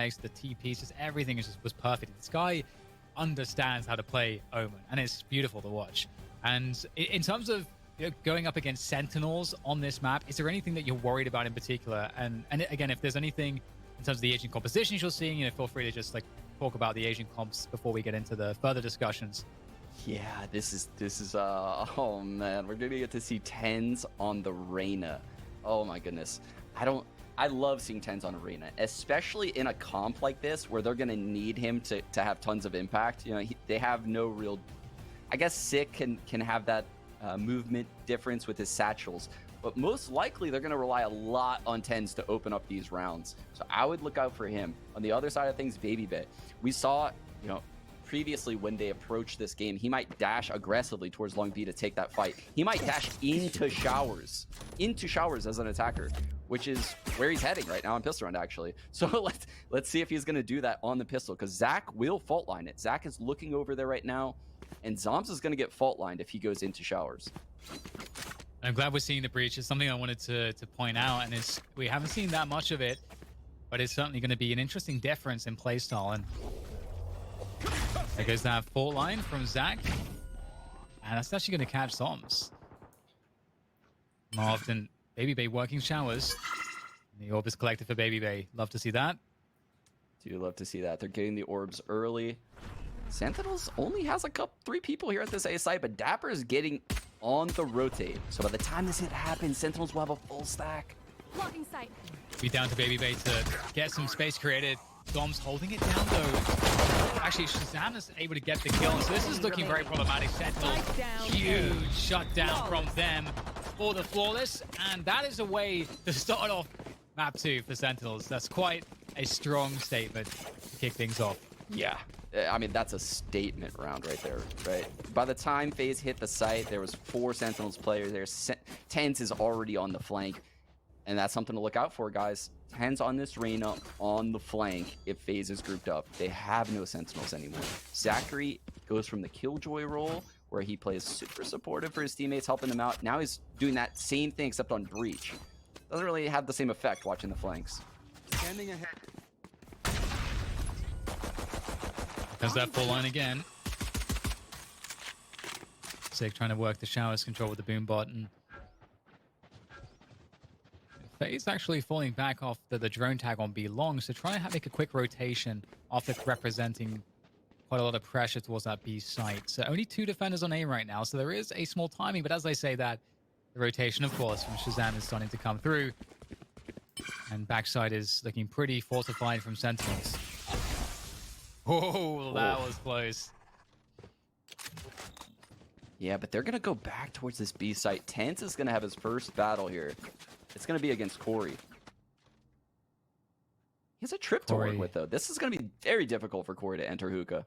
reflex, the TP, just everything was perfect. This guy understands how to play Omen, and it's beautiful to watch. And in terms of going up against Sentinels on this map, is there anything that you're worried about in particular? And again, if there's anything in terms of the agent compositions you're seeing, feel free to just talk about the agent comps before we get into the further discussions. Yeah, this is oh man, we're gonna get to see 10s on the Reyna. Oh my goodness. I love seeing 10s on Arena, especially in a comp like this where they're gonna need him to have tons of impact. They have no real, I guess Sick can have that movement difference with his satchels, but most likely they're gonna rely a lot on 10s to open up these rounds. So I would look out for him. On the other side of things, Baby Bay. We saw, previously when they approached this game, he might dash aggressively towards Long B to take that fight. He might dash into showers as an attacker, which is where he's heading right now on pistol round, actually. So let's see if he's going to do that on the pistol, because Zach will fault line it. Zach is looking over there right now, and Zombs is going to get fault lined if he goes into showers. I'm glad we're seeing the breach. It's something I wanted to point out, and we haven't seen that much of it, but it's certainly going to be an interesting difference in playstyle. And there goes that fault line from Zach, and that's actually going to catch Zombs. Marved and Baby Bay working showers. The orb is collected for Baby Bay. Love to see that. Do love to see that. They're getting the orbs early. Sentinels only has 3 people here at this A site, but Dapper is getting on the rotate. So by the time this hit happens, Sentinels will have a full stack. Blocking sight. Be down to Baby Bay to get some space created. Dom's holding it down though. Actually, Shazam is able to get the kill, so this is looking very problematic. Sentinel, huge shutdown from them for the Flawless, and that is a way to start off map 2 for Sentinels. That's quite a strong statement to kick things off. Yeah, I mean, that's a statement round right there, right? By the time FaZe hit the site, there was 4 Sentinels players there. 10s is already on the flank, and that's something to look out for, guys. 10s on this Reyna on the flank if FaZe is grouped up. They have no Sentinels anymore. Zachary goes from the Killjoy role, where he plays super supportive for his teammates, helping them out. Now he's doing that same thing, except on Breach. Doesn't really have the same effect watching the flanks. Standing ahead. There's that full line again. Sick trying to work the showers control with the boom button. FaZe actually falling back off the drone tag on B long, so try and make a quick rotation after representing quite a lot of pressure towards that B site. So only 2 defenders on A right now, so there is a small timing, but as I say that, the rotation, of course, from Shazam is starting to come through. And backside is looking pretty fortified from Sentinels. Oh, that was close. Yeah, but they're going to go back towards this B site. Tense is going to have his first battle here. It's going to be against Corey. He has a trip to work with, though. This is going to be very difficult for Corey to enter hookah.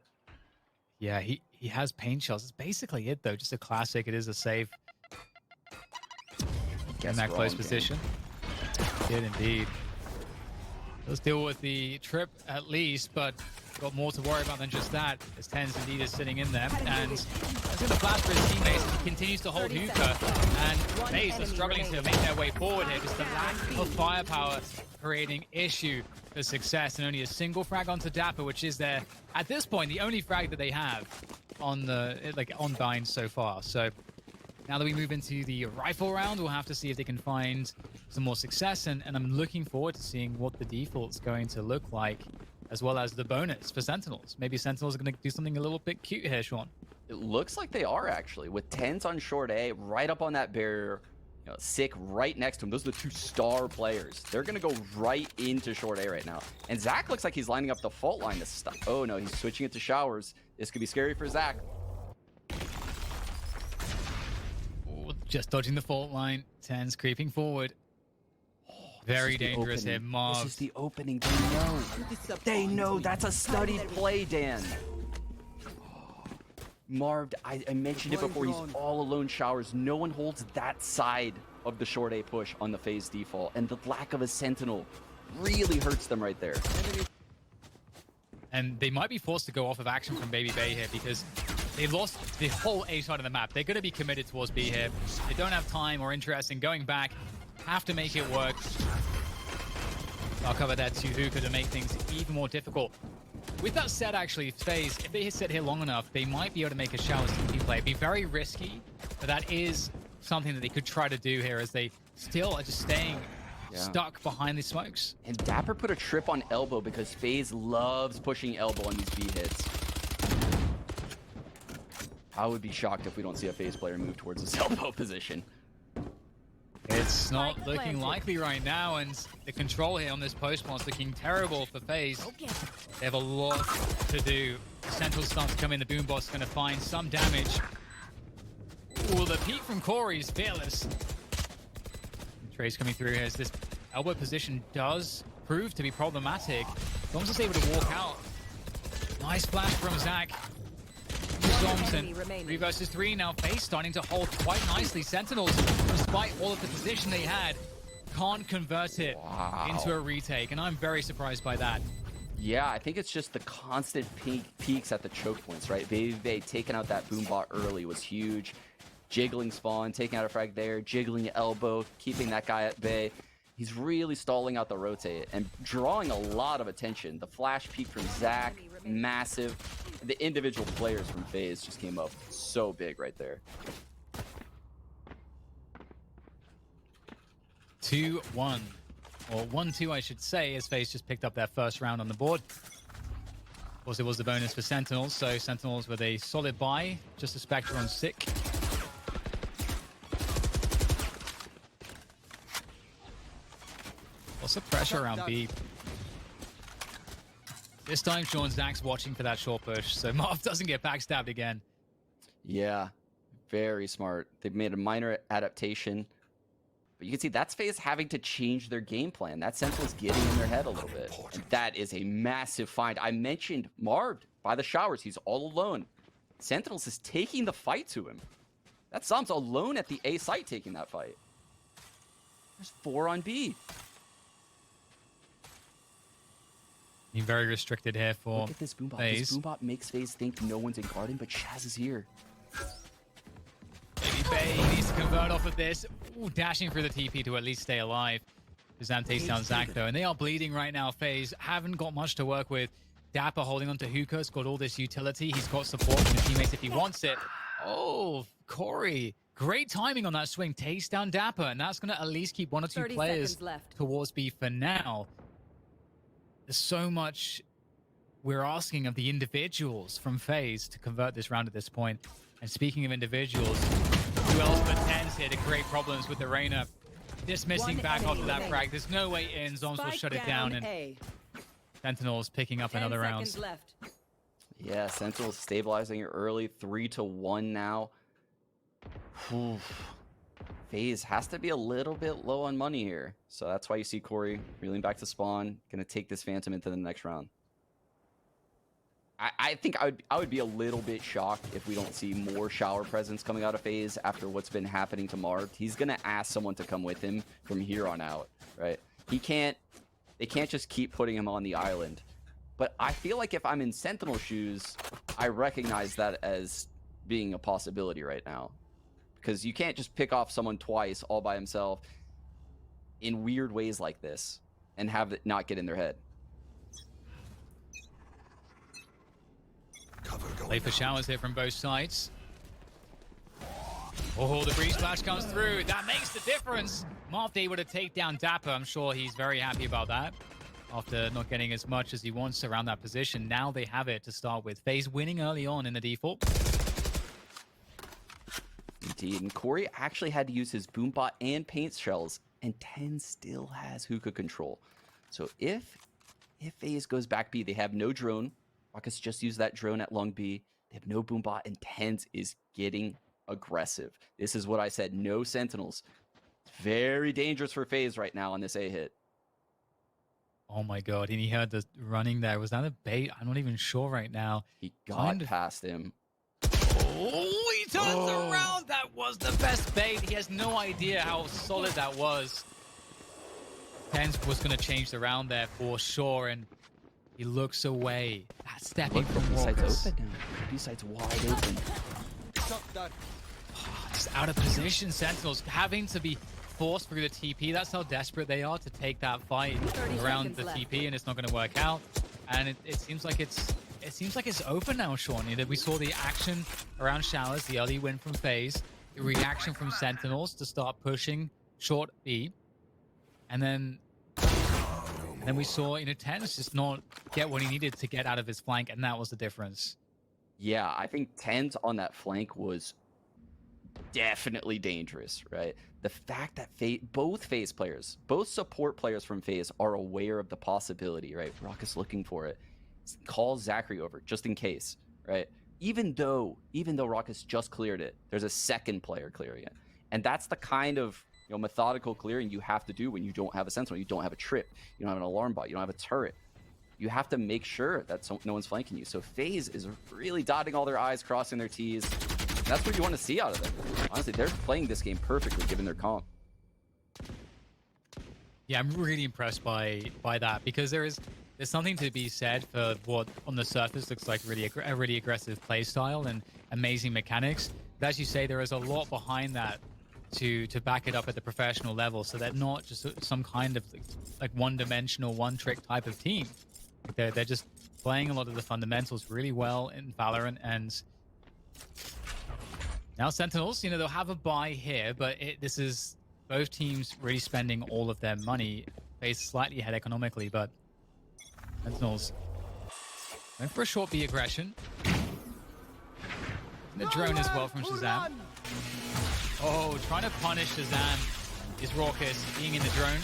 Yeah, he has paint shells. It's basically it, though. Just a classic. It is a save. In that close position. Did indeed. Let's deal with the trip at least, but got more to worry about than just that. As Tens indeed is sitting in there, and that's in the flash for his teammates. He continues to hold hookah, and FaZe are struggling to make their way forward here. Just the lack of firepower creating issue for success, and only a single frag onto Dapper, which is their, at this point, the only frag that they have on the on Bind so far. So now that we move into the rifle round, we'll have to see if they can find some more success, and I'm looking forward to seeing what the default's going to look like, as well as the bonus for Sentinels. Maybe Sentinels are going to do something a little bit cute here, Sean. It looks like they are, actually, with Tens on short A, right up on that barrier. Sick right next to him. Those are the 2 star players. They're going to go right into short A right now. And Zach looks like he's lining up the fault line to stop. Oh, no, he's switching it to showers. This could be scary for Zach. Just dodging the fault line. Tens creeping forward. Very dangerous here, Marv. This is the opening. They know. They know. That's a studied play, Dan. Marv, I mentioned it before. He's all alone showers. No one holds that side of the short A push on the FaZe default. And the lack of a Sentinel really hurts them right there. And they might be forced to go off of action from Baby Bay here because they lost the whole A side of the map. They're going to be committed towards B here. They don't have time or interest in going back. Have to make it work. I'll cover that to Hookah to make things even more difficult. With that said, actually, FaZe, if they sit here long enough, they might be able to make a Shower CT play. It'd be very risky, but that is something that they could try to do here as they still are just staying stuck behind these smokes. And Dapper put a trip on elbow because FaZe loves pushing elbow on these B hits. I would be shocked if we don't see a FaZe player move towards this elbow position. It's not looking likely right now, and the control here on this post is looking terrible for FaZe. They have a lot to do. Central starts to come in, the boom bot's going to find some damage. Ooh, the peek from Corey is fearless. Trey's coming through here as this elbow position does prove to be problematic. As long as it's able to walk out. Nice flash from Zach. Thompson, 3 versus 3 now. FaZe starting to hold quite nicely. Sentinels, despite all of the position they had, can't convert it into a retake, and I'm very surprised by that. Yeah, I think it's just the constant peaks at the choke points, right? They taking out that boom bot early was huge. Jiggling spawn, taking out a frag there, jiggling elbow, keeping that guy at bay. He's really stalling out the rotate and drawing a lot of attention. The flash peek from Zach, massive. The individual players from FaZe just came up so big right there. 2-1, or 1-2 I should say, as FaZe just picked up their first round on the board. Of course, it was the bonus for Sentinels, so Sentinels with a solid buy, just a Spectre on sick. Lots of pressure around B. This time, Sean Zach's watching for that short push, so Marv doesn't get backstabbed again. Yeah, very smart. They've made a minor adaptation. But you can see that's FaZe having to change their game plan. That Sentinel's getting in their head a little bit. And that is a massive find. I mentioned Marv by the showers. He's all alone. Sentinels is taking the fight to him. That Som's alone at the A site taking that fight. There's 4 on B. Being very restricted here for Look at this boombot. FaZe. This boombot makes FaZe think no one's in garden, but Shaz is here. Maybe Bay needs to convert off of this. Ooh, dashing through the TP to at least stay alive. Kazam takes down Zach though, and they are bleeding right now. FaZe haven't got much to work with. Dapper holding on to Hookah's got all this utility. He's got support from his teammates if he wants it. Oh, Corey. Great timing on that swing. Takes down Dapper, and that's going to at least keep 1 or 2 players towards B for now. There's so much we're asking of the individuals from FaZe to convert this round at this point. And speaking of individuals, who else but Tens here to create problems with the Reyna. Dismissing back after that frag. There's no way in. Zoms will shut it down, and Sentinels picking up another round. Yeah, Sentinels stabilizing it early. 3-1 now. FaZe has to be a little bit low on money here. So that's why you see Corey reeling back to spawn. Gonna take this Phantom into the next round. I think I would be a little bit shocked if we don't see more shower presence coming out of FaZe after what's been happening to Marv. He's gonna ask someone to come with him from here on out, right? They can't just keep putting him on the island. But I feel like if I'm in Sentinel shoes, I recognize that as being a possibility right now. Because you can't just pick off someone twice all by himself in weird ways like this and have it not get in their head. Play for showers here from both sides. Oh, the breeze splash comes through. That makes the difference. Marv able to take down Dapper. I'm sure he's very happy about that. After not getting as much as he wants around that position. Now they have it to start with. FaZe winning early on in the default. Indeed, and Corey actually had to use his boombot and paint shells, and 10 still has hookah control. So if FaZe goes back B, they have no drone. Rockets just use that drone at long B. They have no boombot, and 10s is getting aggressive. This is what I said, no Sentinels. It's very dangerous for FaZe right now on this A hit. Oh my god, and he heard the running there. Was that a bait? I'm not even sure right now. He got past him. Oh, he turns around. That was the best bait. He has no idea how solid that was. Tens was going to change the round there for sure, and he looks away. That's stepping from Walkers. Open now. B side's wide open. Just out of position. Sentinels having to be force through the TP. That's how desperate they are to take that fight 30 around the seconds left. TP, and it's not going to work out. And it seems like it's over now, Sean. You know, we saw the action around Showers, the early win from FaZe, the reaction from Sentinels to start pushing short B, and then we saw, you know, Tens just not get what he needed to get out of his flank, and that was the difference. Yeah, I think Tens on that flank was definitely dangerous, right? The fact that both FaZe players, both support players from FaZe are aware of the possibility, right? Rock is looking for it. Calls Zachary over just in case, right? Even though Rockets just cleared it, there's a second player clearing it. And that's the kind of, you know, methodical clearing you have to do when you don't have a sentinel, you don't have a trip, you don't have an alarm bot, you don't have a turret. You have to make sure that no one's flanking you. So FaZe is really dotting all their I's, crossing their T's. And that's what you want to see out of them. Honestly, they're playing this game perfectly given their comp. Yeah, I'm really impressed by that, because there's something to be said for what on the surface looks like a really aggressive play style and amazing mechanics. But as you say, there is a lot behind that to back it up at the professional level, so they're not just some kind of like one-dimensional, one-trick type of team. They're just playing a lot of the fundamentals really well in Valorant. And now Sentinels, you know, they'll have a buy here, but this is both teams really spending all of their money. FaZe slightly ahead economically, but Sentinels going for a short B aggression. And the drone as well from Shazam. Oh, trying to punish Shazam is Raucous being in the drone.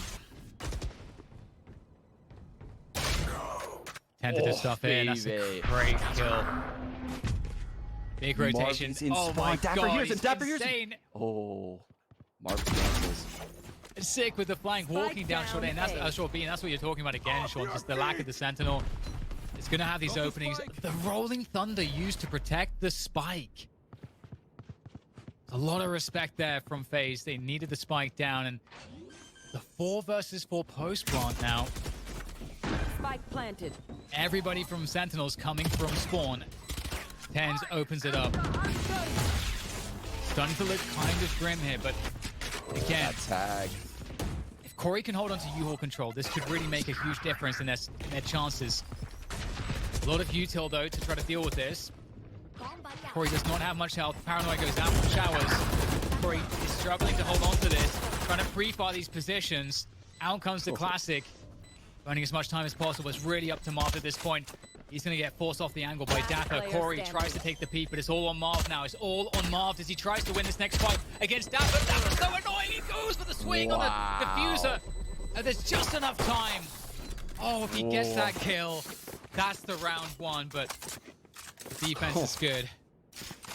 Tentative stuff in. That's a great kill. Big rotation. Oh my god, he's insane. Oh, Mark cancels. Sick with the flank, walking down short A, and that's short B, and that's what you're talking about again, Sean. Just the lack of the sentinel. It's gonna have these openings. The rolling thunder used to protect the spike. A lot of respect there from FaZe. They needed the spike down, and the 4 versus 4 post plant now. Spike planted. Everybody from Sentinels coming from spawn. Tens opens it up. Starting to look kind of grim here, but again, tag. If Corey can hold on to U-Haul control, this could really make a huge difference in their chances. A lot of util though to try to deal with this. Corey does not have much health. Paranoid goes down from Showers. Corey is struggling to hold on to this, trying to pre-fire these positions. Out comes the classic. Burning as much time as possible. It's really up to Marv at this point. He's going to get forced off the angle by Dapper. Corey tries to take the peak, but it's all on Marv now. It's all on Marv as he tries to win this next fight against Dapper. Dapper's so annoying. He goes for the swing on the diffuser. And there's just enough time. Oh, if he gets that kill, that's the round 1, but the defense is good.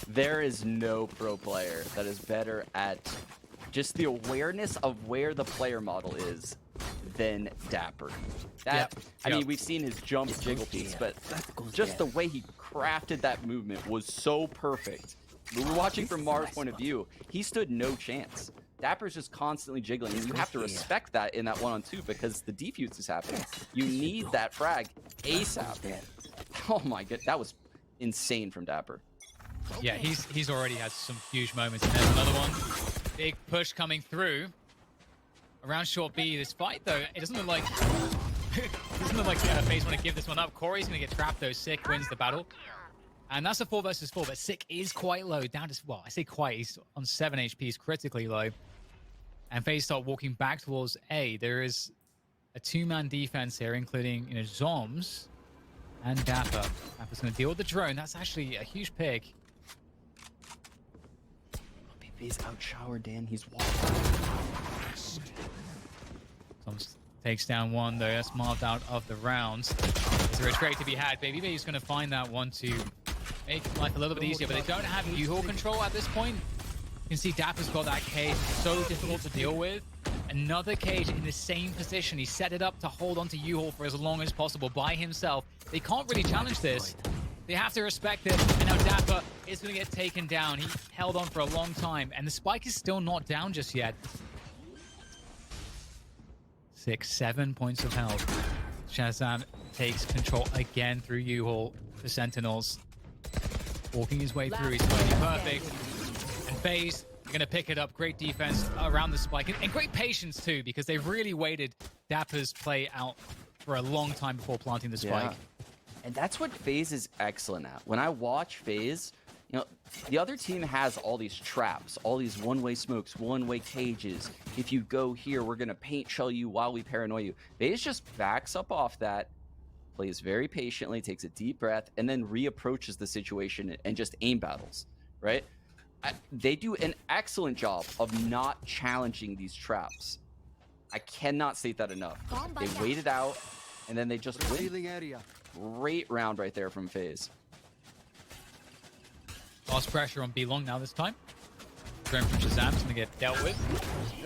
There is no pro player that is better at just the awareness of where the player model is than Dapper. I mean, we've seen his jump jiggle piece, but just the way he crafted that movement was so perfect. We were watching from Mar's point of view. He stood no chance. Dapper's just constantly jiggling, and you have to respect that in that 1-on-2 because the defuse is happening. You need that frag ASAP. Oh my god, that was insane from Dapper. Yeah, he's already had some huge moments, and there's another one. Big push coming through. Around short B, this fight though, it doesn't look like FaZe want to give this one up. Corey's gonna get trapped though. Sick wins the battle, and that's a 4 versus 4. But Sick is quite low, down to, well, I say quite. He's on 7 HP, he's critically low. And FaZe start walking back towards A. There is a 2-man defense here, including, you know, Zoms and Dapper. Dapper's gonna deal with the drone. That's actually a huge pick. He's out showered, Dan. He's walking. Zoms takes down one though. That's marked out of the rounds. Is there a trade to be had? Baby Baby's going to find that one to make life a little bit easier, but they don't have U-Haul control at this point. You can see Dapper's got that cage. So difficult to deal with. Another cage in the same position. He set it up to hold onto U-Haul for as long as possible by himself. They can't really challenge this. They have to respect it, and now Dapper is going to get taken down. He held on for a long time, and the spike is still not down just yet. 6-7 points of health. Shazam takes control again through U-Haul. The Sentinels walking his way through. He's going to be perfect. And FaZe going to pick it up. Great defense around the spike. And great patience, too, because they've really waited Dapper's play out for a long time before planting the spike. Yeah. And that's what FaZe is excellent at. When I watch FaZe, you know, the other team has all these traps, all these one-way smokes, one-way cages. If you go here, we're going to paint shell you while we paranoia you. FaZe just backs up off that, plays very patiently, takes a deep breath, and then reapproaches the situation and just aim battles, right? They do an excellent job of not challenging these traps. I cannot state that enough. They wait it out, and then they just win. Great round right there from FaZe. Lost pressure on B-Long now this time. Going from Shazam's going to get dealt with.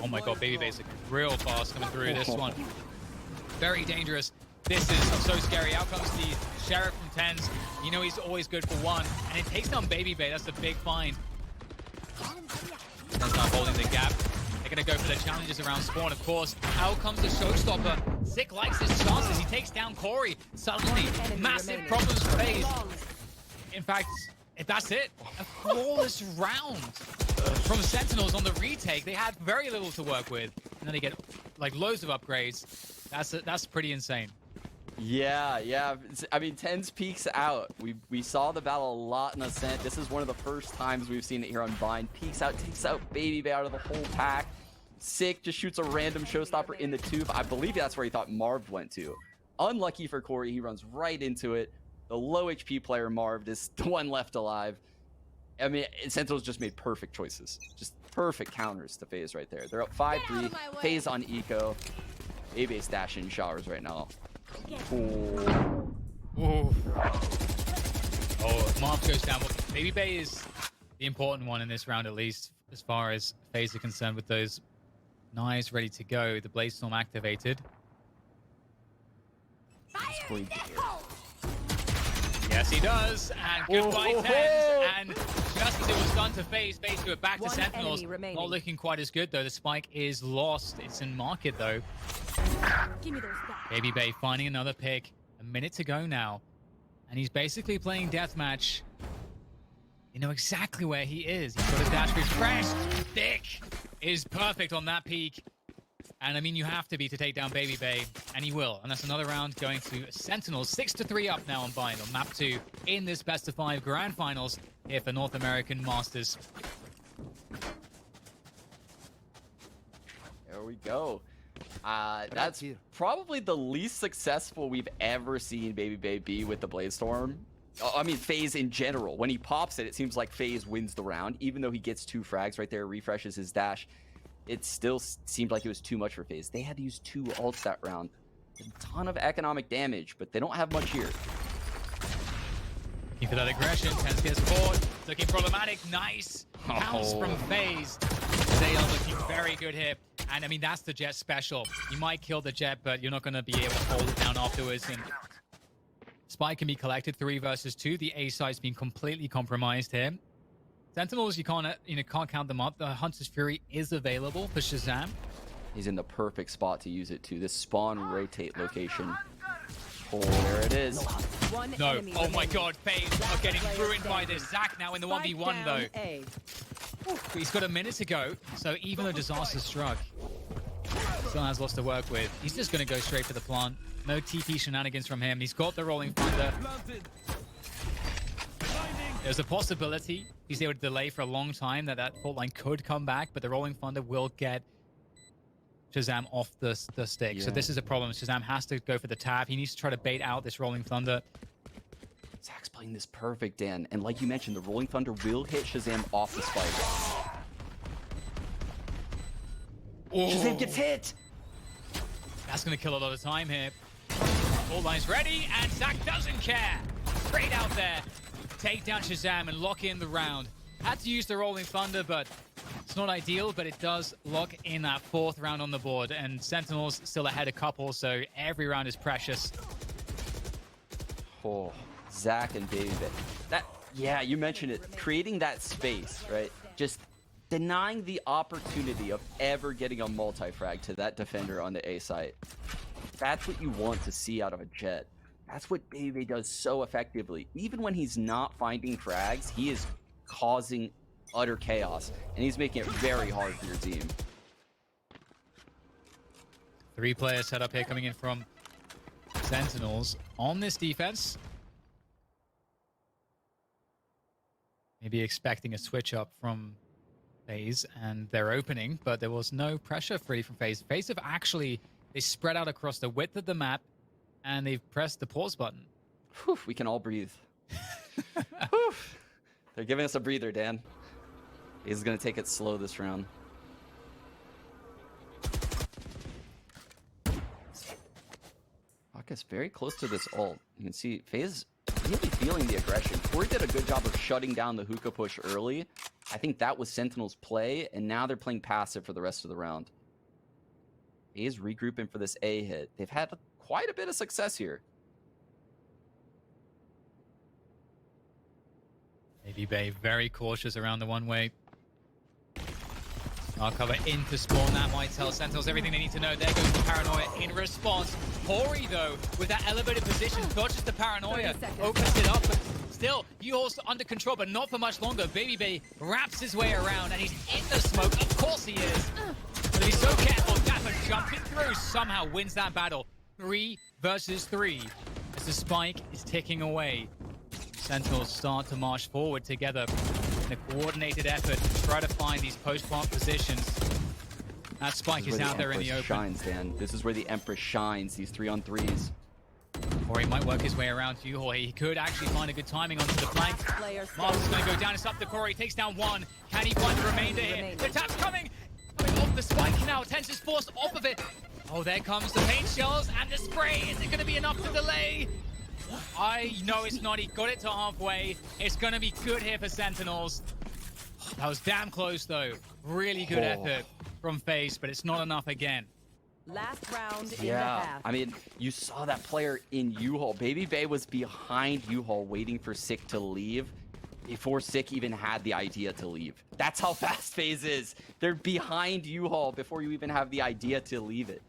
Oh my god, Baby Basic real fast coming through this one. Very dangerous. This is so scary. Out comes the Sheriff from Tens. You know he's always good for one. And it takes down Baby Bay. That's a big find. Tens now holding the gap. They're going to go for the challenges around spawn, of course. Out comes the Showstopper. Sick likes his chances. He takes down Corey. Suddenly, massive problems for FaZe. In fact, that's it. A flawless round from Sentinels on the retake. They had very little to work with. And then they get like loads of upgrades. That's pretty insane. Yeah. I mean, Tens peeks out. We saw the battle a lot in Ascent. This is one of the first times we've seen it here on Bind. Peeks out, takes out Baby Bay out of the whole pack. Sick, just shoots a random Showstopper in the tube. I believe that's where he thought Marv went to. Unlucky for Corey, he runs right into it. The low HP player Marv is the one left alive. I mean, Sentinels just made perfect choices. Just perfect counters to FaZe right there. They're up 5-3. FaZe on eco. A-Base dashing showers right now. Ooh. Oh, Marv goes down. Baby Bay is the important one in this round, at least, as far as FaZe are concerned, with those knives ready to go. The Blaze Storm activated. Yes, he does. And goodbye, Tens. And just as it was done to FaZe, FaZe do it back to Sentinels. Not looking quite as good, though. The spike is lost. It's in market, though. Give me those Baby Bay finding another pick. A minute to go now. And he's basically playing deathmatch. You know exactly where he is. He's got a dash boost. Fresh Stick is perfect on that peak. And I mean, you have to be to take down Baby Bay, and he will. And that's another round going to Sentinels. 6-3 up now on Bind on map 2 in this best of 5 grand finals here for North American Masters. There we go. That's probably the least successful we've ever seen Baby Bay be with the Blade Storm. I mean, FaZe in general. When he pops it, it seems like FaZe wins the round, even though he gets 2 frags right there, refreshes his dash. It still seemed like it was too much for FaZe. They had to use 2 ults that round. A ton of economic damage, but they don't have much here. Looking for that aggression. Tens gets forward. Looking problematic. Nice pounce from FaZe. They are looking very good here. And I mean, that's the Jet special. You might kill the Jet, but you're not going to be able to hold it down afterwards. And Spike can be collected 3 versus 2. The A site's been completely compromised here. Sentinels, you can't count them up. The Hunter's Fury is available for Shazam. He's in the perfect spot to use it too. This spawn rotate location. Oh, there it is. No. Oh my god, FaZe are getting ruined by this. Zach now in the 1v1 though. He's got a minute to go, so even though disaster struck, still has lots to work with. He's just going to go straight for the plant. No TP shenanigans from him. He's got the Rolling Thunder. There's a possibility he's able to delay for a long time that fault line could come back, but the Rolling Thunder will get Shazam off the stick. Yeah. So this is a problem. Shazam has to go for the tap. He needs to try to bait out this Rolling Thunder. Zach's playing this perfect, Dan. And like you mentioned, the Rolling Thunder will hit Shazam off the spike. Oh. Shazam gets hit! That's going to kill a lot of time here. All lines ready, and Zach doesn't care. Straight out there. Take down Shazam and lock in the round. Had to use the Rolling Thunder, but it's not ideal, but it does lock in that 4th round on the board. And Sentinels still ahead a couple, so every round is precious. Oh, Zach and Baby Bay. Yeah, you mentioned it. Creating that space, right? Just denying the opportunity of ever getting a multi-frag to that defender on the A site. That's what you want to see out of a Jet. That's what Baby does so effectively. Even when he's not finding frags, he is causing utter chaos, and he's making it very hard for your team. 3 players set up here coming in from Sentinels on this defense. Maybe expecting a switch up from FaZe and their opening, but there was no pressure free from FaZe. FaZe have actually, they spread out across the width of the map and they've pressed the pause button. Whew, we can all breathe. Whew. They're giving us a breather, Dan. He's going to take it slow this round. Hawk is very close to this ult. You can see FaZe really feeling the aggression. Corey did a good job of shutting down the hookah push early. I think that was Sentinel's play, and now they're playing passive for the rest of the round. FaZe regrouping for this A hit. They've had quite a bit of success here. Bay very cautious around the one-way. I'll cover into spawn. That might tell Sentinels everything they need to know. There goes the paranoia in response. Corey, though, with that elevated position, dodges the paranoia, opens it up, but still, U-Haul's under control, but not for much longer. Bay wraps his way around, and he's in the smoke. Of course he is. But he's so careful. Dapper jumping through, somehow wins that battle. 3 versus 3 as the spike is ticking away. Sentinels start to march forward together in a coordinated effort to try to find these post-plant positions. That spike is out there in the open. Shines, Dan. This is where the Empress shines, these 3-on-3s. Or he might work his way around to Yuhoi. He could actually find a good timing onto the flank. Mars is going to go down. It's up to Corey. Takes down 1. Can he find the remainder here? The tap's coming! Coming off the spike now. Tense is forced off of it. Oh, there comes the paint shells and the spray. Is it going to be enough to delay? I know it's not. He got it to halfway. It's going to be good here for Sentinels. That was damn close, though. Really good effort from FaZe, but it's not enough again. Last round in the Yeah, half. I mean, you saw that player in U-Haul. Bay was behind U-Haul waiting for Sick to leave before Sick even had the idea to leave. That's how fast FaZe is. They're behind U-Haul before you even have the idea to leave it.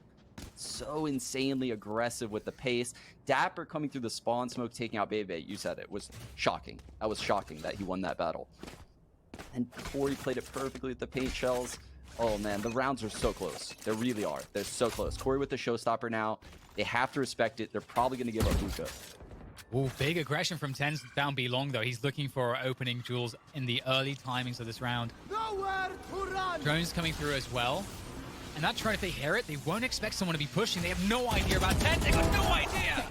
So insanely aggressive with the pace. Dapper coming through the spawn smoke, taking out Bay. You said it was shocking. That was shocking that he won that battle. And Corey played it perfectly with the paint shells. Oh man, the rounds are so close. They really are. They're so close. Corey with the showstopper now. They have to respect it. They're probably going to give up hookah. Ooh, big aggression from Tens down B long, though. He's looking for opening jewels in the early timings of this round. Nowhere to run. Drones coming through as well. And that drone, if they hear it, they won't expect someone to be pushing. They have no idea about Tens. They got no idea.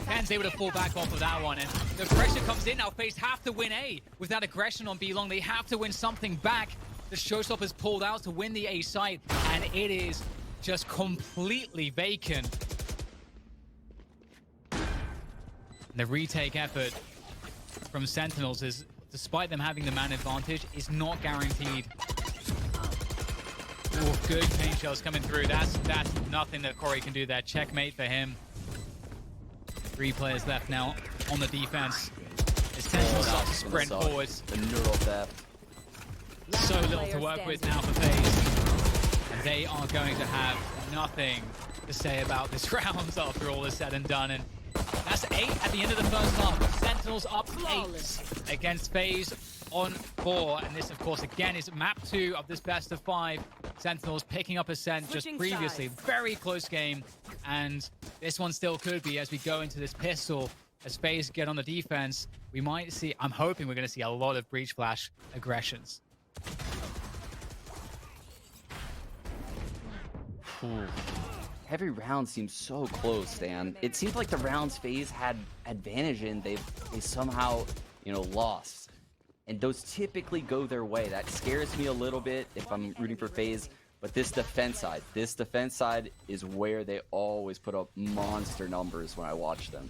Tens able to fall back off of that one. And the pressure comes in now. FaZe have to win A. With that aggression on B long, they have to win something back. The showstopper's pulled out to win the A site, and it is just completely vacant. And the retake effort from Sentinels is, despite them having the man advantage, is not guaranteed. Ooh, good paint shells coming through. That's nothing that Corey can do there. Checkmate for him. 3 players left now on the defense. As Sentinels start to sprint forwards. The neural theft. So little to work with now for FaZe. And they are going to have nothing to say about this round after all is said and done. And that's 8 at the end of the first half. Sentinels up 8 against FaZe on 4. And this, of course, again, is map 2 of this best of 5. Sentinels picking up Ascent just previously. Very close game. And this one still could be as we go into this pistol. As FaZe get on the defense, we might see, I'm hoping we're going to see a lot of breach flash aggressions. Ooh. Every round seems so close, Dan. It seems like the rounds FaZe had advantage in, they somehow, lost. And those typically go their way. That scares me a little bit if I'm rooting for FaZe. But this defense side is where they always put up monster numbers when I watch them.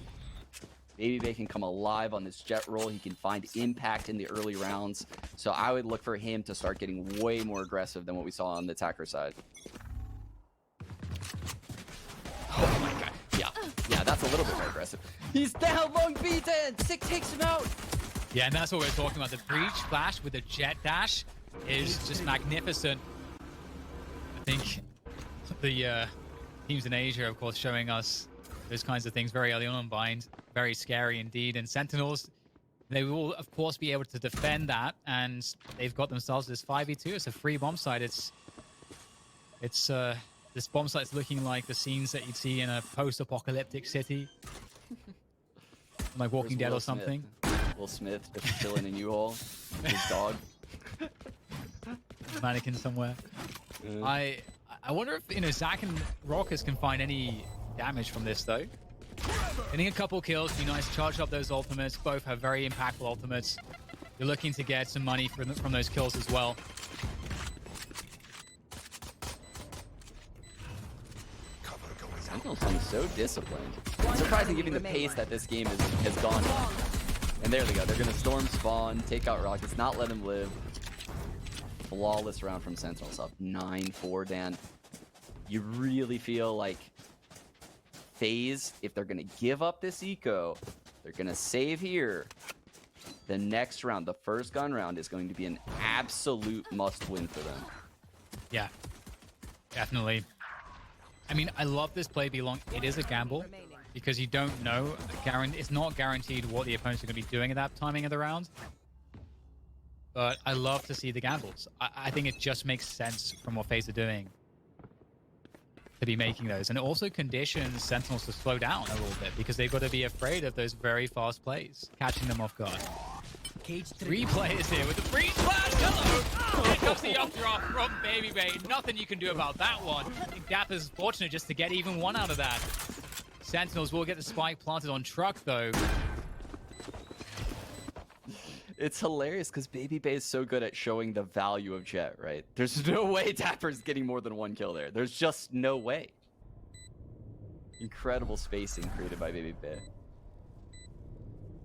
Bay can come alive on this jet roll. He can find impact in the early rounds. So I would look for him to start getting way more aggressive than what we saw on the attacker side. Oh my god. Yeah, that's a little bit more aggressive. He's down long beaten. Sick takes him out. Yeah, and that's what we're talking about. The breach flash with the jet dash is just magnificent. I think the teams in Asia, of course, showing us those kinds of things very early on in Bind. Very scary indeed. And Sentinels, They will, of course, be able to defend that, and they've got themselves this 5v2. It's a free bomb site. It's this bomb site's looking like the scenes that you'd see in a post-apocalyptic city, like Walking Dead or something. Will Smith just chilling in U-Haul, his dog. Mannequin somewhere. I wonder if Zac and Raucous can find any damage from this though. Getting a couple kills, be nice to charge up those ultimates. Both have very impactful ultimates. You're looking to get some money from those kills as well. Sentinels sound so disciplined. It's surprising given the pace that this game has gone on. And there they go. They're going to storm spawn, take out Rockets, not let him live. Flawless round from Sentinels, up 9-4, Dan. You really feel like FaZe, if they're going to give up this eco, they're going to save here. The next round, the first gun round, is going to be an absolute must-win for them. Yeah, definitely. I mean, I love this play belong. It is a gamble because you don't know. It's not guaranteed what the opponents are going to be doing at that timing of the round. But I love to see the gambles. I think it just makes sense from what FaZe are doing to be making those. And it also conditions Sentinels to slow down a little bit because they've got to be afraid of those very fast plays, catching them off guard. 3 players here with the freeze flash. Hello! Here comes the updraw from Babybay. Nothing you can do about that one. I think Dapper's fortunate just to get even one out of that. Sentinels will get the spike planted on Truck, though. It's hilarious because Babybay is so good at showing the value of Jet, right? There's no way Dapper's getting more than 1 kill there. There's just no way. Incredible spacing created by Babybay.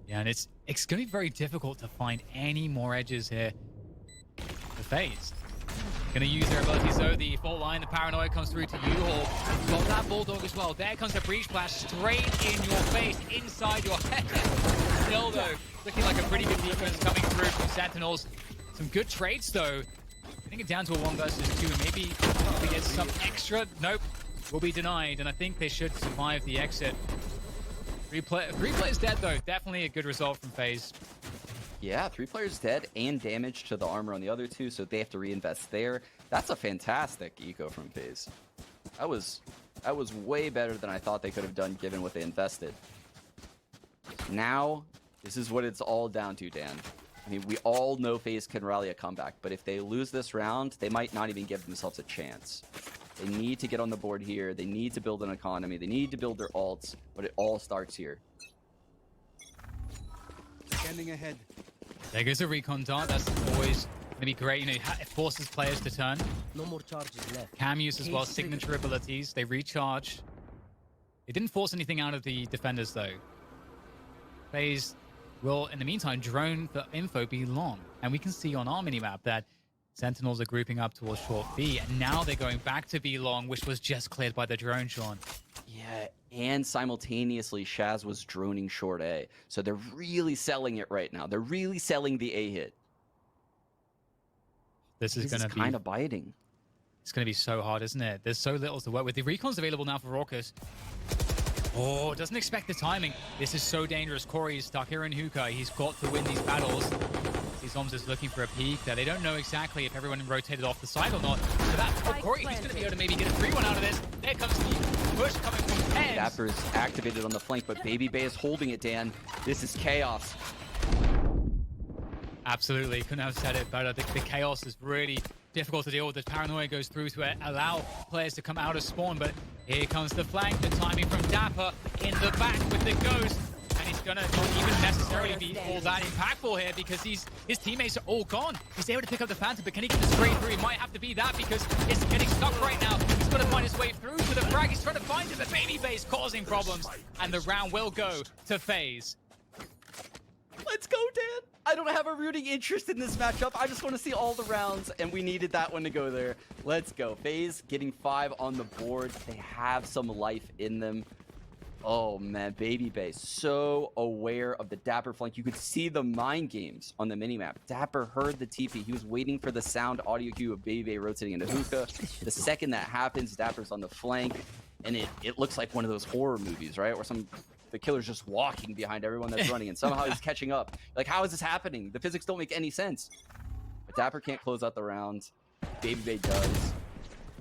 Yeah, and it's going to be very difficult to find any more edges here for FaZe. Going to use their abilities though. The fault line, the paranoia comes through to U-Haul. Got that Bulldog as well. There comes the breach blast straight in your face, inside your head. Still though, looking like a pretty good defense coming through from Sentinels. Some good trades though. Getting it down to a 1 versus 2, and maybe we get some extra. Nope, will be denied, and I think they should survive the exit. 3 players dead though. Definitely a good result from FaZe. Yeah, 3 players dead and damage to the armor on the other 2, so they have to reinvest there. That's a fantastic eco from FaZe. That was way better than I thought they could have done given what they invested. Now, this is what it's all down to, Dan. I mean, we all know FaZe can rally a comeback, but if they lose this round, they might not even give themselves a chance. They need to get on the board here. They need to build an economy. They need to build their ults, but it all starts here. Scanning ahead. There goes a recon dart. That's always going to be great. It forces players to turn. No more charges left. Cam use as well, signature abilities. They recharge. It didn't force anything out of the defenders, though. FaZe will, in the meantime, drone the info be long. And we can see on our minimap that Sentinels are grouping up towards short B. And now they're going back to B long, which was just cleared by the drone, Sean. Yeah, and simultaneously, Shaz was droning short A. So they're really selling it right now. They're really selling the A hit. This is going to be kind of biting. It's going to be so hard, isn't it? There's so little to work with. The recon's available now for Raucous. Oh, doesn't expect the timing. This is so dangerous. Corey is stuck here in Hookah. He's got to win these battles. These Zombs is looking for a peek. They don't know exactly if everyone rotated off the side or not. So that's for Corey. He's going to be able to maybe get a 3-1 out of this. There comes the push coming from 10. Dapper's activated on the flank, but Babybay is holding it, Dan. This is chaos. Absolutely. Couldn't have said it better. The chaos is really difficult to deal with. The paranoia goes through to allow players to come out of spawn, but here comes the flank. The timing from Dapper in the back with the ghost. And he's gonna not even necessarily be all that impactful here because his teammates are all gone. He's able to pick up the Phantom, but can he get the straight through? He might have to be that because it's getting stuck right now. He's got to find his way through to the frag. He's trying to find it, but Babybay causing problems. And the round will go to FaZe. Let's go, Dan. I don't have a rooting interest in this matchup. I just want to see all the rounds, and we needed that one to go there. Let's go. FaZe getting 5 on the board. They have some life in them. Oh, man. Babybay so aware of the Dapper flank. You could see the mind games on the minimap. Dapper heard the TP. He was waiting for the sound audio cue of Babybay rotating into Hookah. The second that happens, Dapper's on the flank, and it looks like one of those horror movies, right? Where some the killer's just walking behind everyone that's running, and somehow he's catching up. Like, how is this happening? The physics don't make any sense. But Dapper can't close out the round. Baby Bay does.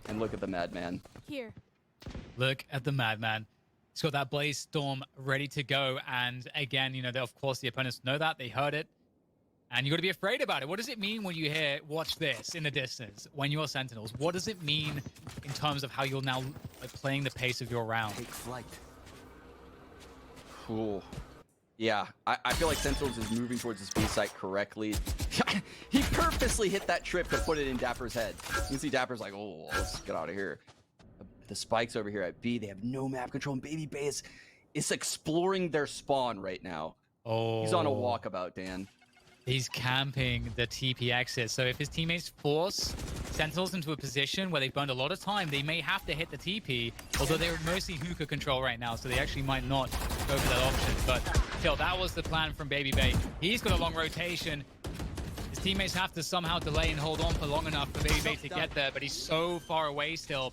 And look at the Madman. Here. Look at the Madman. He's got that Blaze Storm ready to go. And again, you know, of course, the opponents know that. They heard it. And you got to be afraid about it. What does it mean when you hear, watch this in the distance, when you're Sentinels? What does it mean in terms of how you're now playing the pace of your round? Take flight. Cool. Yeah, I feel like Sentinels is moving towards his B site correctly. He purposely hit that trip to put it in Dapper's head. You can see Dapper's like, oh, let's get out of here. The spikes over here at B, they have no map control, and Baby Bay is exploring their spawn right now. Oh, he's on a walkabout, Dan. He's camping the TP exit. So if his teammates force Sentinels into a position where they've burned a lot of time, they may have to hit the TP, although they're mostly hookah control right now, so they actually might not go for that option. But still, that was the plan from Baby Bay. He's got a long rotation. His teammates have to somehow delay and hold on for long enough for Baby Bay to get there, but he's so far away still.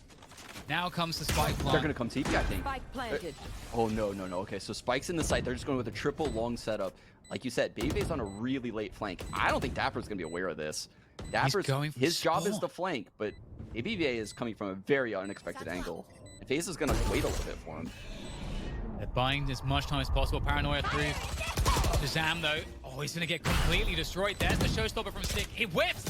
Now comes the spike plant. They're going to come TP, I think. Spike planted. Oh, no. Okay, so Spike's in the site. They're just going with a triple long setup. Like you said, Baby Bay's on a really late flank. I don't think Dapper's going to be aware of this. Dapper's, his job is the flank, but Baby Bay is coming from a very unexpected angle. And FaZe is going to wait a little bit for him. They're buying as much time as possible. Paranoia through. Shazam, though. Oh, he's going to get completely destroyed. There's the showstopper from Stick. He whiffs.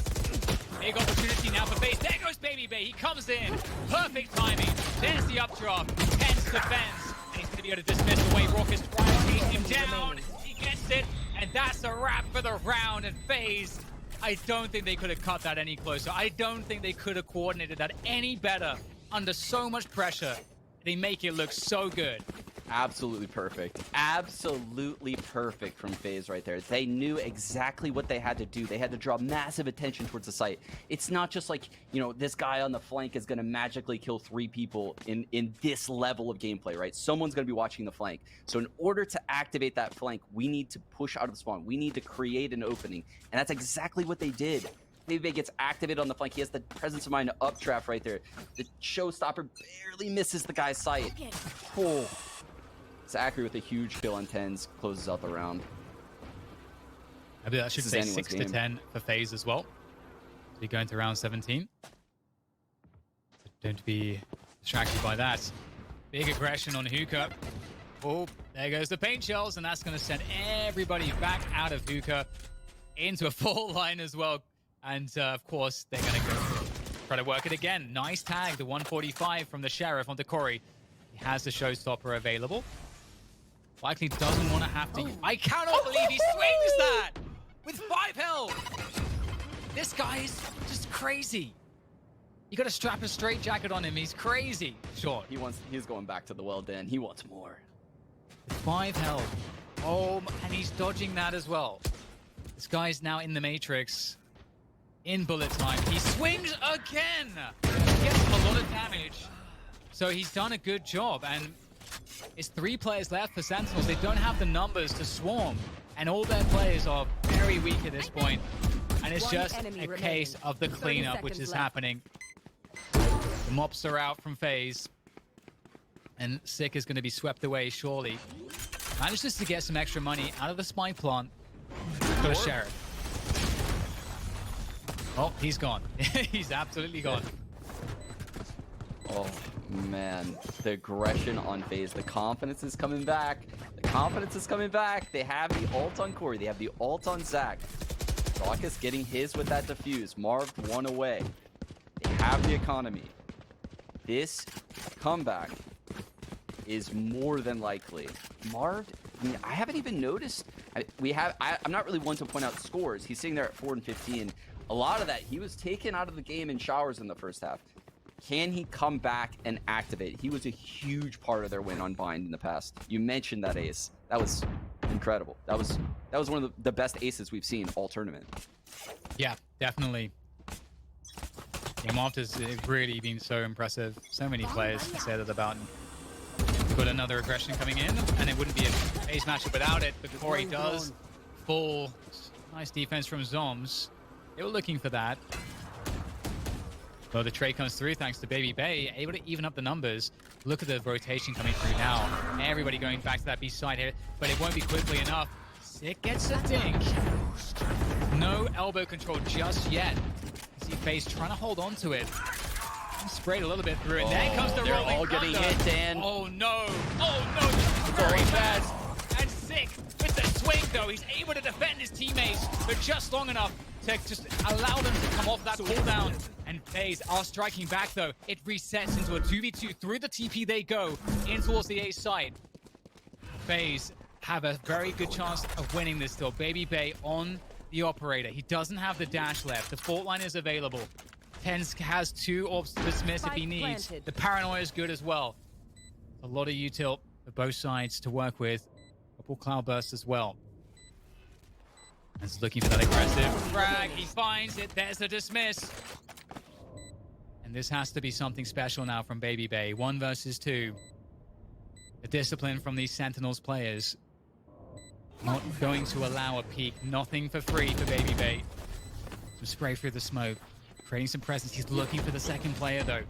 Big opportunity now for FaZe. There goes Baby Bay. He comes in. Perfect timing. There's the updraft. Tense defense. And he's going to be able to dismiss away Raucous trying to take him down. He gets it. And that's a wrap for the round. And FaZe, I don't think they could have cut that any closer. I don't think they could have coordinated that any better under so much pressure. They make it look so good. Absolutely perfect. Absolutely perfect from FaZe right there. They knew exactly what they had to do. They had to draw massive attention towards the site. It's not just like, you know, this guy on the flank is going to magically kill 3 people in this level of gameplay, right? Someone's going to be watching the flank. So in order to activate that flank, we need to push out of the spawn. We need to create an opening. And that's exactly what they did. Baby Bay gets activated on the flank. He has the presence of mind to updraft right there. The showstopper barely misses the guy's sight. Oh. Zachary with a huge kill on 10s closes out the round. I believe that should say 6 to 10 for FaZe as well. So you're going to round 17. So don't be distracted by that. Big aggression on Hookah. Oh, there goes the paint shells, and that's going to send everybody back out of Hookah into a full line as well. And of course, they're going to go try to work it again. Nice tag, the 145 from the Sheriff onto Corey. He has the showstopper available. Likely doesn't want to have to. I cannot believe he swings that with 5 health. This guy is just crazy. You got to strap a straight jacket on him. He's crazy. Sure. He's going back to the well den. He wants more. 5 health. Oh, and he's dodging that as well. This guy's now in the Matrix. In bullet time. He swings again. Gets him a lot of damage. So he's done a good job. And it's 3 players left for Sentinels. They don't have the numbers to swarm. And all their players are very weak at this point. And it's just a case of the cleanup, which is happening. The mops are out from FaZe. And Sick is going to be swept away shortly. Manages to get some extra money out of the spike plant for the Sheriff. Oh, he's gone. He's absolutely gone. Oh, man. The aggression on FaZe. The confidence is coming back. The confidence is coming back. They have the ult on Corey. They have the ult on Zach. Raucous getting his with that defuse. Marv 1 away. They have the economy. This comeback is more than likely. Marv, I mean, I haven't even noticed. I'm not really one to point out scores. He's sitting there at 4 and 15. A lot of that, he was taken out of the game in showers in the first half. Can he come back and activate? He was a huge part of their win on Bind in the past. You mentioned that ace. That was incredible. That was one of the best aces we've seen all tournament. Yeah, definitely. Game off has really been so impressive. So many players say that about him. We've got another aggression coming in, and it wouldn't be an ace matchup without it, but Corey does fall. Nice defense from Zoms. They were looking for that. Well, the trade comes through thanks to Baby Bay, able to even up the numbers. Look at the rotation coming through now. Everybody going back to that B side here, but it won't be quickly enough. Sick gets a dink. No elbow control just yet. You see FaZe trying to hold on to it. Sprayed a little bit through it. There comes the they're rolling all getting thunder. hit, Dan. Oh no! Oh no! Very fast and Sick with the swing though. He's able to defend his teammates, but just long enough to just allow them to come off that cooldown. And FaZe are striking back though. It resets into a 2v2 through the TP. They go in towards the A side. FaZe have a very good chance of winning this still. Baby Bay on the operator. He doesn't have the dash left. The fault line is available. Tens has 2 orbs to dismiss if he needs. The paranoia is good as well. A lot of util for both sides to work with. Couple cloud bursts as well. And he's looking for that aggressive frag. He finds it. There's the dismiss. And this has to be something special now from Baby Bay. 1 versus 2. The discipline from these Sentinels players. Not going to allow a peek. Nothing for free for Baby Bay. Some spray through the smoke. Creating some presence. He's looking for the second player though.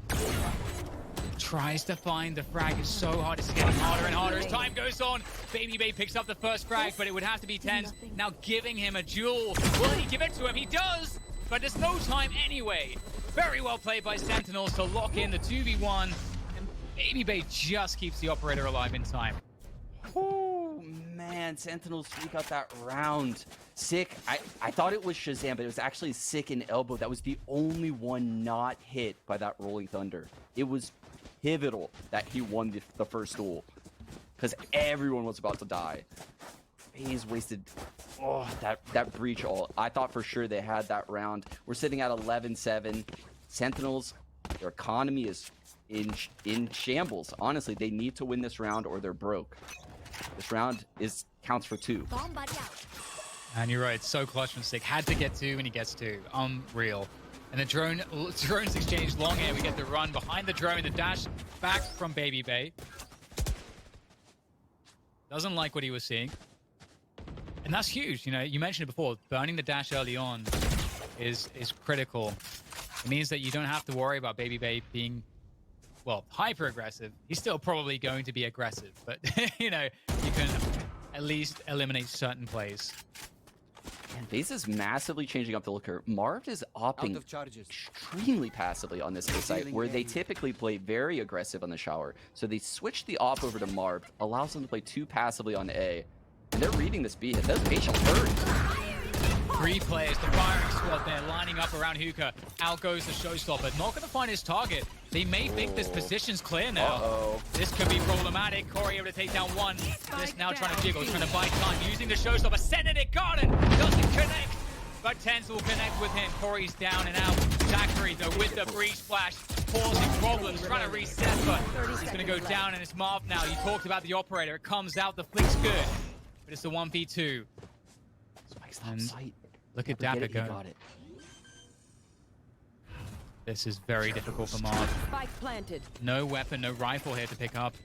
Tries to find the frag. It's so hard. It's getting harder and harder as time goes on. Baby Bay picks up the first frag, but it would have to be Tens. Now giving him a duel. Will he give it to him? He does, but there's no time anyway. Very well played by Sentinels to lock in the 2v1. And Baby Bay just keeps the operator alive in time. Oh man, Sentinels sneak out that round. Sick. I thought it was Shazam, but it was actually Sick and Elbow. That was the only one not hit by that Rolling Thunder. It was pivotal that he won the first duel because everyone was about to die. FaZe wasted that breach ult. I thought for sure they had that round. We're sitting at 11-7. Sentinels, their economy is in shambles. Honestly, they need to win this round or they're broke. This round counts for 2. And you're right, so clutch from Sick. Had to get 2 and he gets 2. Unreal. And the drones exchange long air. We get the run behind the drone, the dash back from Baby Bay. Doesn't like what he was seeing. And that's huge. You know, you mentioned it before, burning the dash early on is critical. It means that you don't have to worry about Baby Bay being, well, hyper aggressive. He's still probably going to be aggressive, but you know, you can at least eliminate certain plays. And FaZe is massively changing up the looker. Marv is opting extremely passively on this site, where they typically play very aggressive on the shower. So they switch the op over to Marv, allows them to play 2 passively on A. And they're reading this B hit. Those B shall hurt. 3 players, the firing squad there, lining up around Hookah. Out goes the showstopper. Not going to find his target. They may think this position's clear now. This could be problematic. Corey able to take down 1. Just now trying to jiggle, trying to buy time, using the showstopper. Sending it, Garden doesn't connect, but Tens will connect with him. Corey's down and out. Zachary, though, with the breach splash, causing problems, trying to reset, but he's going to go down, and it's Marv now. You talked about the operator. It comes out. The flick's good, but it's the 1v2. And look at Dapper go. This is very difficult for Marv. Spike planted. No weapon, no rifle here to pick up.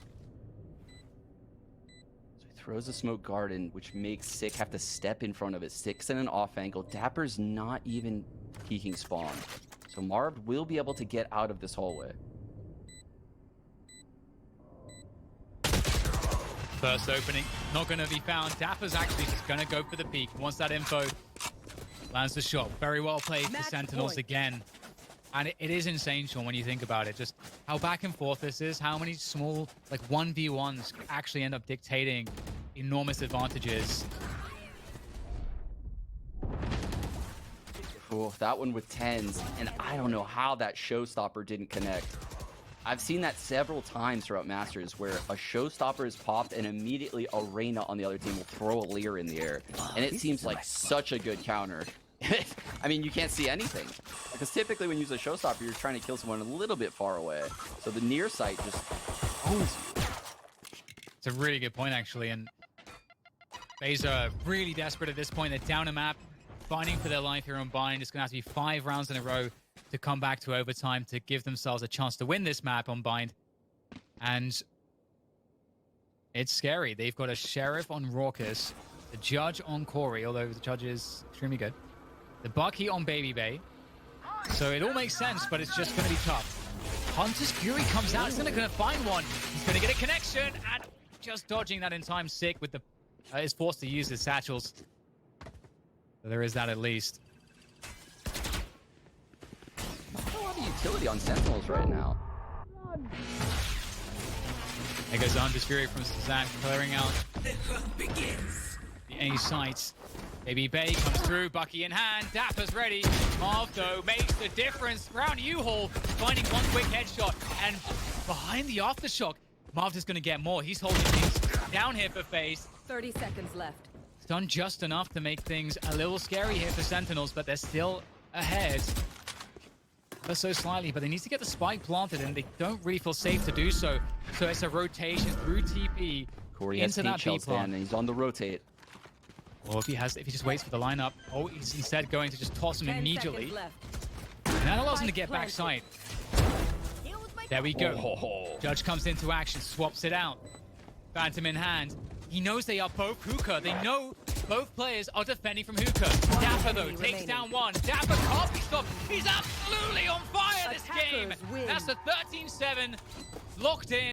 So he throws a smoke garden, which makes Sick have to step in front of it. Sick's in an off angle. Dapper's not even peeking spawn. So Marv will be able to get out of this hallway. First opening, not going to be found. Dapper's actually just going to go for the peek. Wants that info. Lands the shot. Very well played for Sentinels again. And it is insane, Sean, when you think about it. Just how back and forth this is. How many small, like 1v1s actually end up dictating enormous advantages. Cool. That one with 10s. And I don't know how that showstopper didn't connect. I've seen that several times throughout Masters where a showstopper is popped and immediately a Reyna on the other team will throw a Leer in the air. And it seems like such a good counter. I mean, you can't see anything. Because typically when you use a showstopper, you're trying to kill someone a little bit far away. So the near sight just owns you. It's a really good point, actually. And FaZe are really desperate at this point. They're down a map, fighting for their life here on Bind. It's going to have to be 5 rounds in a row to come back to overtime to give themselves a chance to win this map on Bind. And it's scary. They've got a Sheriff on Raucous, the Judge on Corey, although the Judge is extremely good. The Bucky on Baby Bay. So it all makes sense, but it's just going to be tough. Hunter's Fury comes out. He's going to find one. He's going to get a connection, and just dodging that in time. Sick with the is forced to use his satchels. So there is that at least. Not a lot of utility on Sentinels right now. There goes the Hunter's Fury from Suzanne, clearing out the A sites. Baby Bay comes through, Bucky in hand, Dapper's ready. Marv, though, makes the difference. Round U-Haul, finding one quick headshot. And behind the aftershock, Marv is going to get more. He's holding things down here for FaZe. 30 seconds left. It's done just enough to make things a little scary here for Sentinels, but they're still ahead. But so slightly, but they need to get the spike planted, and they don't really feel safe to do so. So it's a rotation through TP Corey has into that T-Shell B stand, plant. and he's on the rotate. Or if he just waits for the lineup, oh, he's instead going to just toss him 10 immediately. seconds left. And that allows him to get backside. There we go. Oh. Judge comes into action, swaps it out. Phantom in hand. He knows they are both hookah. They know both players are defending from hookah. Dapper, though, takes down one. Dapper can't be stopped. He's absolutely on fire this game. Attackers win. That's a 13-7 locked in.